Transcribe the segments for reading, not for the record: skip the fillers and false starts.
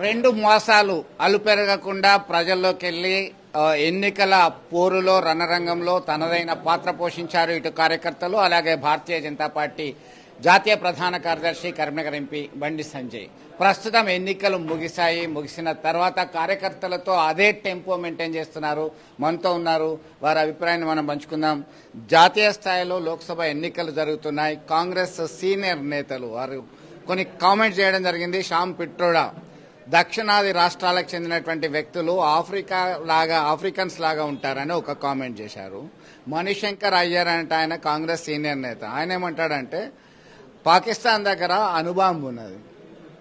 రెండు మోసాలు అలుపెరగకుండా ప్రజల్లోకి వెళ్లి ఎన్నికల పోరులో రణరంగంలో తనదైన పాత్ర పోషించారు ఇటు కార్యకర్తలు. అలాగే భారతీయ జనతా పార్టీ జాతీయ ప్రధాన కార్యదర్శి కరీంనగర్ ఎంపీ బండి సంజయ్. ప్రస్తుతం ఎన్నికలు ముగిసిన తర్వాత కార్యకర్తలతో అదే టెంపో మెయింటైన్ చేస్తున్నారు. మనతో ఉన్నారు, వారి అభిప్రాయాన్ని మనం పంచుకుందాం. జాతీయ స్థాయిలో లోక్సభ ఎన్నికలు జరుగుతున్నాయి. కాంగ్రెస్ సీనియర్ నేతలు వారు కొన్ని కామెంట్స్ చేయడం జరిగింది. శ్యామ్ పిట్రోడా దక్షిణాది రాష్ట్రాలకు చెందినటువంటి వ్యక్తులు ఆఫ్రికన్స్ లాగా ఉంటారని ఒక కామెంట్ చేశారు. మణిశంకర్ అయ్యర్ అంటే ఆయన కాంగ్రెస్ సీనియర్ నేత. ఆయన ఏమంటాడంటే పాకిస్తాన్ దగ్గర అణుబాంబు ఉన్నది,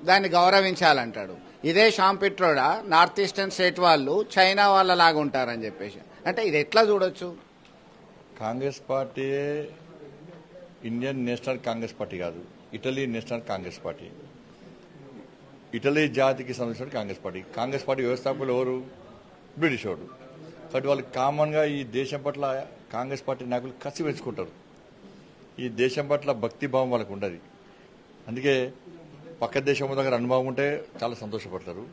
దాన్ని గౌరవించాలంటాడు. ఇదే Shyam Pitroda north eastern state వాళ్ళు చైనా వాళ్ళ లాగా ఉంటారని చెప్పేసి. అంటే ఇది ఎట్లా చూడొచ్చు? Congress party Indian National Congress party కాదు, Italy National Congress party. Italy జాతికి సంబంధించిన కాంగ్రెస్ పార్టీ వ్యవస్థాపకులు ఎవరు? బ్రిటిష్ వాడు. కాబట్టి వాళ్ళు కామన్గా ఈ దేశం పట్ల కాంగ్రెస్ పార్టీ నాయకులు కసి పెంచుకుంటారు. ఈ దేశం పట్ల భక్తిభావం వాళ్ళకు ఉండదు. అందుకే పక్క దేశం దగ్గర అనుభవం ఉంటే చాలా సంతోషపడతారు.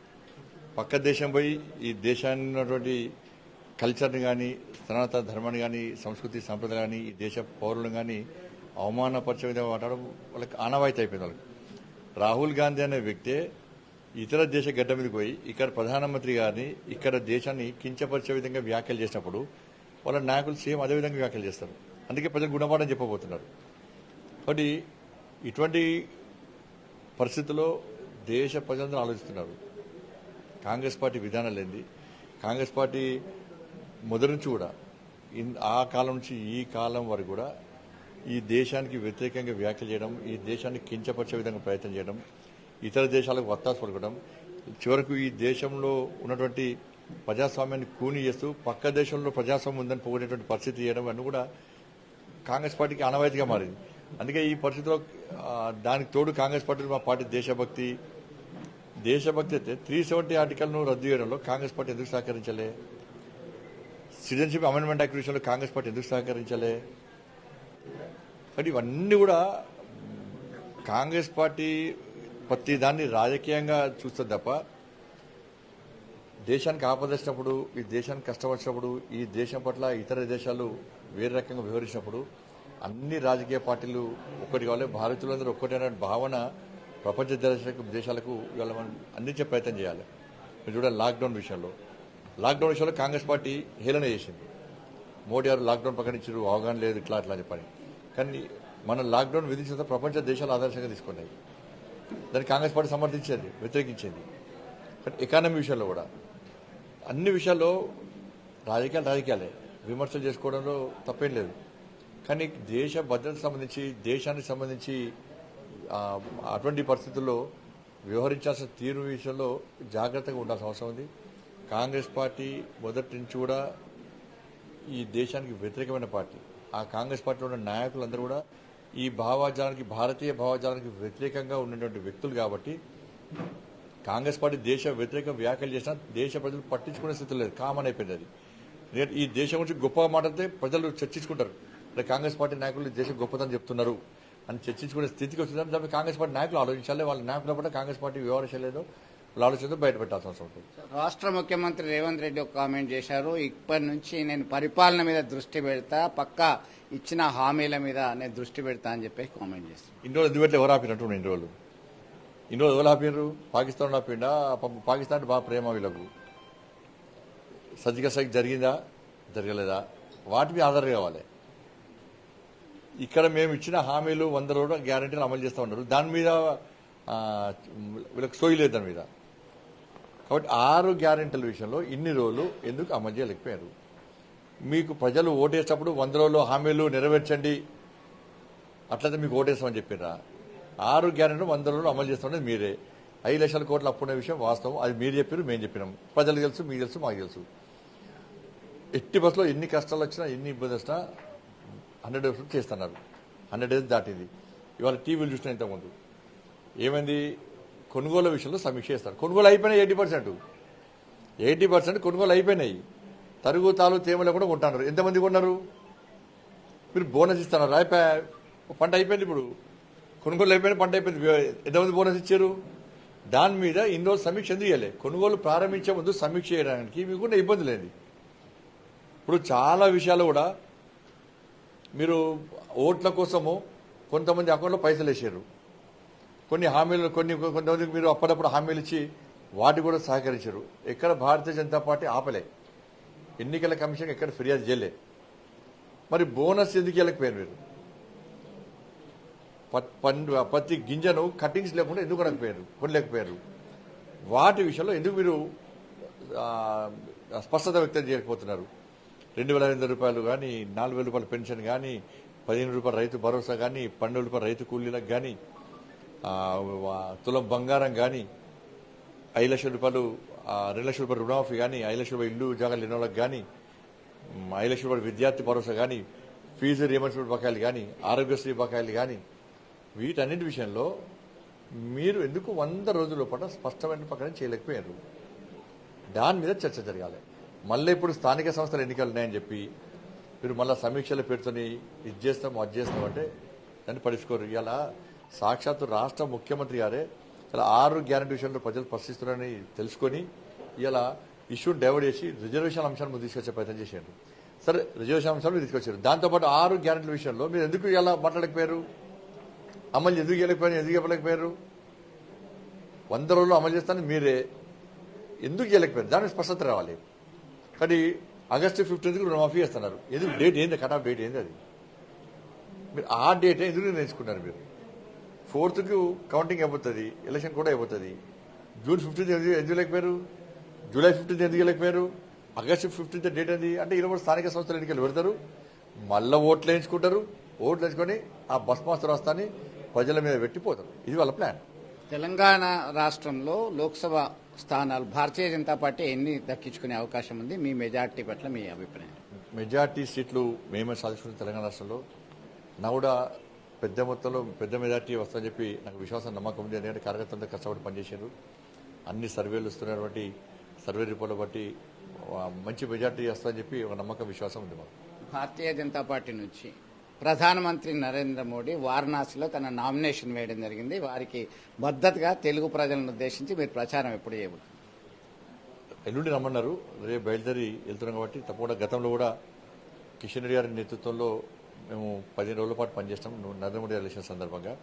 పక్క దేశం పోయి ఈ దేశాన్ని ఉన్నటువంటి కల్చర్ని కానీ, సనాతన ధర్మాన్ని కానీ, సంస్కృతి సంప్రదాయాలు కానీ, ఈ దేశ పౌరులను కానీ అవమానపరిచే విధంగా మాట్లాడడం వాళ్ళకి ఆనవాయితీ అయిపోయింది. వాళ్ళకి రాహుల్ గాంధీ అనే వ్యక్తే ఇతర దేశ గడ్డ మీదకి పోయి ఇక్కడ ప్రధానమంత్రి గారిని ఇక్కడ దేశాన్ని కించపరిచే విధంగా వ్యాఖ్యలు చేసినప్పుడు వాళ్ళ నాయకులు సేమ్ అదే విధంగా వ్యాఖ్యలు చేస్తారు. అందుకే ప్రజలు గుణపాఠం చెప్పబోతున్నారు. కాబట్టి ఇటువంటి పరిస్థితుల్లో దేశ ప్రజలందరూ ఆలోచిస్తున్నారు. కాంగ్రెస్ పార్టీ విధానాలు ఏంది? కాంగ్రెస్ పార్టీ మొదటి నుంచి కూడా ఆ కాలం నుంచి ఈ కాలం వరకు కూడా ఈ దేశానికి వ్యతిరేకంగా వ్యాఖ్యలు చేయడం, ఈ దేశాన్ని కించపరిచే విధంగా ప్రయత్నం చేయడం, ఇతర దేశాలకు వత్తాసు పలకడం, చివరకు ఈ దేశంలో ఉన్నటువంటి ప్రజాస్వామ్యాన్ని కూని చేస్తూ పక్క దేశంలో ప్రజాస్వామ్యం ఉందని పోగొనేటువంటి పరిస్థితి చేయడం అన్నీ కూడా కాంగ్రెస్ పార్టీకి ఆనవాయితీగా మారింది. అందుకే ఈ పరిస్థితిలో దానికి తోడు కాంగ్రెస్ పార్టీ దేశభక్తి అయితే 370 ఆర్టికల్ను రద్దు చేయడంలో కాంగ్రెస్ పార్టీ ఎందుకు సహకరించలే? సిటిజన్షిప్ అమెండ్మెంట్ యాక్ట్ విషయంలో కాంగ్రెస్ పార్టీ ఎందుకు సహకరించలే? కాబట్టి ఇవన్నీ కూడా కాంగ్రెస్ పార్టీ ప్రతి దాన్ని రాజకీయంగా చూస్తుంది తప్ప దేశానికి ఆపద వచ్చినప్పుడు, ఈ దేశానికి కష్టం వచ్చినప్పుడు, ఈ దేశం పట్ల ఇతర దేశాలు వేరే రకంగా వివరించినప్పుడు అన్ని రాజకీయ పార్టీలు ఒక్కటి కావాలి, భారతీయులందరూ ఒక్కటైన భావన ప్రపంచ దేశాలకు ఇవాళ మనం అందించే ప్రయత్నం చేయాలి. మీరు చూడాలి, లాక్డౌన్ విషయంలో కాంగ్రెస్ పార్టీ హేళన చేసింది. మోడీ గారు లాక్డౌన్ ప్రకటించారు, అవగాహన లేదు, ఇట్లా అని చెప్పని. కానీ మనం లాక్డౌన్ విధించిన ప్రపంచ దేశాలు ఆదర్శంగా తీసుకున్నాయి. దాన్ని కాంగ్రెస్ పార్టీ సమర్థించేది, వ్యతిరేకించింది. కానీ ఎకానమీ విషయంలో కూడా అన్ని విషయాల్లో రాజకీయాలే విమర్శలు చేసుకోవడంలో తప్పేం లేదు. కానీ దేశ భద్రతకు సంబంధించి, దేశానికి సంబంధించి అటువంటి పరిస్థితుల్లో వ్యవహరించాల్సిన తీరు విషయంలో జాగ్రత్తగా ఉండాల్సిన అవసరం ఉంది. కాంగ్రెస్ పార్టీ మొదటి నుంచి కూడా ఈ దేశానికి వ్యతిరేకమైన పార్టీ. ఆ కాంగ్రెస్ పార్టీలో ఉన్న నాయకులందరూ కూడా ఈ భావజాలానికి, భారతీయ భావజాలానికి వ్యతిరేకంగా ఉన్నటువంటి వ్యక్తులు. కాబట్టి కాంగ్రెస్ పార్టీ దేశ వ్యతిరేక వ్యాఖ్యలు చేసినా దేశ ప్రజలు పట్టించుకునే స్థితి లేదు, కామన్ అయిపోయింది అది. ఈ దేశం గురించి గొప్పగా మాట్లాడితే ప్రజలు చర్చించుకుంటారు, కాంగ్రెస్ పార్టీ నాయకులు దేశం గొప్పదని చెప్తున్నారు అని చర్చించుకునే స్థితికి వస్తుంది. దాన్ని కాంగ్రెస్ పార్టీ నాయకులు ఆలోచించాలి. వాళ్ళ నాయకుల పట్ల కాంగ్రెస్ పార్టీ వ్యవహరించలేదో వాళ్ళ ఆలోచనతో బయటపెట్టాల్సిన అవసరం ఉంటుంది. రాష్ట్ర ముఖ్యమంత్రి రేవంత్ రెడ్డి ఒక కామెంట్ చేశారు. ఇప్పటి నుంచి నేను పరిపాలన మీద దృష్టి పెడతా, పక్క ఇచ్చిన హామీల మీద నేను దృష్టి పెడతా అని చెప్పి కామెంట్ చేశారు. ఇన్ని రోజులు ఎందుకంటే ఎవరు ఆపినట్టు? ఇన్ని రోజులు ఎవరు ఆపినారు? పాకిస్తాన్ ఆపిండా? పాకిస్తాన్ బాగా ప్రేమ వీళ్ళకు. సర్జికల్ స్ట్రైక్ జరిగిందా, జరగలేదా? వాటి మీద ఆధారం కావాలి. ఇక్కడ మేము ఇచ్చిన హామీలు 100 రోజులు గ్యారంటీలు అమలు చేస్తూ ఉన్నారు. దాని మీద వీళ్ళకి సోయి లేదు దాని మీద. కాబట్టి 6 గ్యారంటీల విషయంలో ఇన్ని రోజులు ఎందుకు అమలు చేయలేకపోయారు? మీకు ప్రజలు ఓటేసేటప్పుడు 100 రోజులు హామీలు నెరవేర్చండి అట్లయితే మీకు ఓటేస్తామని చెప్పారా? 6 గ్యారెంటీలు 100 రోజులు అమలు చేస్తున్నది మీరే. 5 లక్షల కోట్లు అప్పున్న విషయం వాస్తవం. అది మీరు చెప్పారు, మేము చెప్పినాం. ప్రజలకు తెలుసు, మీకు తెలుసు, మాకు తెలుసు. ఎట్టి బస్సులో ఎన్ని కష్టాలు వచ్చినా, ఎన్ని ఇబ్బంది వచ్చినా 100% చేస్తున్నారు. 100 డేస్ దాటింది. ఇవాళ టీవీలు చూసినా ఇంతకుముందు ఏమైంది? కొనుగోలు విషయంలో సమీక్ష చేస్తారు. కొనుగోలు అయిపోయినాయి 80% కొనుగోలు అయిపోయినాయి. తరుగు తాలు తేమలు కూడా కొంటున్నారు. ఎంతమంది కొన్నారు? మీరు బోనస్ ఇస్తున్నారు. పంట అయిపోయింది, ఇప్పుడు కొనుగోలు అయిపోయింది, పంట అయిపోయింది. ఎంతమంది బోనస్ ఇచ్చారు? దాని మీద ఇన్ని రోజులు సమీక్ష ఎందుకు చేయలే? కొనుగోలు ప్రారంభించే ముందు సమీక్ష చేయడానికి మీకున్న ఇబ్బంది లేదు. ఇప్పుడు చాలా విషయాలు కూడా మీరు ఓట్ల కోసము కొంతమంది అకౌంట్లో పైసలు వేసారు, కొన్ని హామీలు కొంతమందికి మీరు అప్పుడప్పుడు హామీలు ఇచ్చి వాటి కూడా సహకరించారు. ఎక్కడ భారతీయ జనతా పార్టీ ఆపలే, ఎన్నికల కమిషన్ ఎక్కడ ఫిర్యాదు చేయలే. మరి బోనస్ ఎందుకు వెళ్ళకపోయారు మీరు? ప్రతి గింజను కటింగ్స్ లేకుండా ఎందుకు కొనలేకపోయారు? వాటి విషయంలో ఎందుకు మీరు స్పష్టత వ్యక్తం చేయకపోతున్నారు? 2,500 రూపాయలు కానీ, 4,000 రూపాయల పెన్షన్ కానీ, 15 రూపాయల రైతు భరోసా కానీ, 12 రూపాయల రైతు కూలీలకు కానీ, తులం బంగారం కానీ, 5 లక్షల రూపాయలు 2 లక్షల రూపాయలు రుణమాఫీ కానీ, 5 లక్షల రూపాయలు ఇల్లు జాగాలు లేని వాళ్ళకి కానీ, 5 లక్షల రూపాయలు విద్యార్థి భరోసా కానీ, ఫీజు రియంబర్స్మెంట్ బకాయిలు కానీ, ఆరోగ్యశ్రీ బకాయిలు కానీ, వీటన్నిటి విషయంలో మీరు ఎందుకు 100 రోజుల పాటు స్పష్టమైన ప్రకారం చేయలేకపోయారు? దాని మీద చర్చ జరగాలి. మళ్ళీ ఇప్పుడు స్థానిక సంస్థల ఎన్నికలు ఉన్నాయని చెప్పి మీరు మళ్ళీ సమీక్షల పేరుతోని ఇది చేస్తాం అది చేస్తాం అంటే దాన్ని పడుచుకోరు. ఇలా సాక్షాత్తు రాష్ట్ర ముఖ్యమంత్రి గారే ఇలా 6 గ్యారెంటీ విషయంలో ప్రజలు ప్రశ్నిస్తున్నారని తెలుసుకొని ఇలా ఇష్యూని డైవర్ట్ చేసి రిజర్వేషన్ అంశాన్ని ముందు తీసుకొచ్చే ప్రయత్నం చేశారు. సరే, రిజర్వేషన్ అంశాలు మీరు తీసుకొచ్చారు. దాంతోపాటు 6 గ్యారెంటీల విషయంలో మీరు ఎందుకు ఇలా మాట్లాడకపోయారు? అమలు ఎందుకు చేయలేకపోయారు? 100 రోజులు అమలు చేస్తాను మీరే ఎందుకు చేయలేకపోయారు? దానికి స్పష్టత రావాలి. కానీ ఆగస్టు 15కి రుణమాఫీ చేస్తున్నారు. ఎందుకు? డేట్ ఏంది? కట్ ఆఫ్ డేట్ ఏంది? అది మీరు ఆ డేట్ ఎందుకు నిర్ణయించుకున్నారు? మీరు 4th కౌంటింగ్ అయిపోతుంది, ఎలక్షన్ కూడా అయిపోతుంది. జూన్ 15 ఎందుకు లేకపోయారు? జూలై 15 ఎందుకు లేకపోయారు? ఆగస్టు 15 డేట్ ఏంది అంటే ఈరోజు స్థానిక సంస్థల ఎన్నికలు పెడతారు, మళ్ళీ ఓట్లు వేయించుకుంటారు, ఓట్లు వేసుకొని ఆ బస్ మాస్టర్ వస్తాని ప్రజల మీద పెట్టిపోతారు. ఇది వాళ్ళ ప్లాన్. తెలంగాణ రాష్ట్రంలో లోక్సభ స్థానాలు భారతీయ జనతా పార్టీ ఎన్ని దక్కించుకునే అవకాశం ఉంది? మీ మెజార్టీ పట్ల మీ అభిప్రాయం? మెజార్టీ సీట్లు మేమే సాధించుకున్న తెలంగాణ రాష్ట్రంలో నా కూడా పెద్ద మొత్తంలో పెద్ద మెజార్టీ వస్తుందని చెప్పి నాకు విశ్వాసం నమ్మకం ఉంది. ఎందుకంటే కార్యకర్తలంతా కష్టపడి పనిచేశారు. అన్ని సర్వేలు వస్తున్నటువంటి సర్వే రిపోర్ట్ల బట్టి మంచి మెజార్టీ వస్తుందని చెప్పి ఒక నమ్మకం విశ్వాసం ఉంది మాకు. భారతీయ జనతా పార్టీ నుంచి ప్రధానమంత్రి నరేంద్ర మోడీ వారణాసిలో తన నామినేషన్ వేయడం జరిగింది. వారికి మద్దతుగా తెలుగు ప్రజలను ఉద్దేశించి మీరు ప్రచారం ఎప్పుడు చేయబోతున్నారు? ఎల్లుండి రమ్మన్నారు, రేపు బయలుదేరి వెళ్తున్నాం కాబట్టి తప్పకుండా గతంలో కూడా కిషన్ రెడ్డి గారి నేతృత్వంలో మేము 15 రోజుల పాటు పనిచేస్తాం నరేంద్ర మోడీ ఎలక్షన్ సందర్భంగా.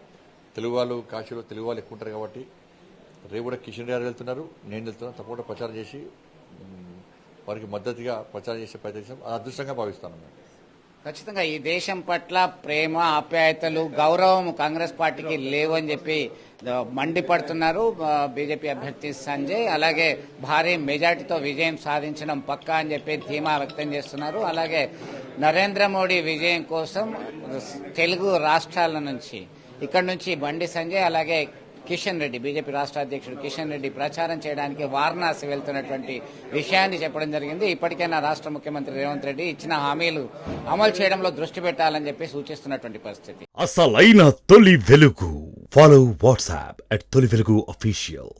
తెలుగు వాళ్ళు కాశీలో తెలుగు వాళ్ళు ఎక్కువ ఉంటారు కాబట్టి రేపు కూడా కిషన్ రెడ్డి గారు వెళ్తున్నారు, నేను వెళ్తున్నాను. తప్పకుండా ప్రచారం చేసి వారికి మద్దతుగా ప్రచారం చేసే ప్రయత్నం అదృష్టంగా భావిస్తాను. ఖచ్చితంగా ఈ దేశం పట్ల ప్రేమ, ఆప్యాయతలు, గౌరవం కాంగ్రెస్ పార్టీకి లేవని చెప్పి మండిపడుతున్నారు బీజేపీ అభ్యర్థి సంజయ్. అలాగే భారీ మెజార్టీతో విజయం సాధించడం పక్కా అని చెప్పి ధీమా వ్యక్తం చేస్తున్నారు. అలాగే నరేంద్ర మోడీ విజయం కోసం తెలుగు రాష్ట్రాల నుంచి ఇక్కడ నుంచి బండి సంజయ్ అలాగే కిషన్ రెడ్డి, బీజేపీ రాష్ట్ర అధ్యక్షుడు కిషన్ రెడ్డి ప్రచారం చేయడానికి వారణాసి వెళ్తున్నటువంటి విషయాన్ని చెప్పడం జరిగింది. ఇప్పటికైనా రాష్ట్ర ముఖ్యమంత్రి రేవంత్ రెడ్డి ఇచ్చిన హామీలు అమలు చేయడంలో దృష్టి పెట్టాలని చెప్పి సూచిస్తున్నటువంటి పరిస్థితి. అసలైన తొలి వెలుగు. ఫాలో వాట్సాప్ @తొలి వెలుగు అఫీషియల్.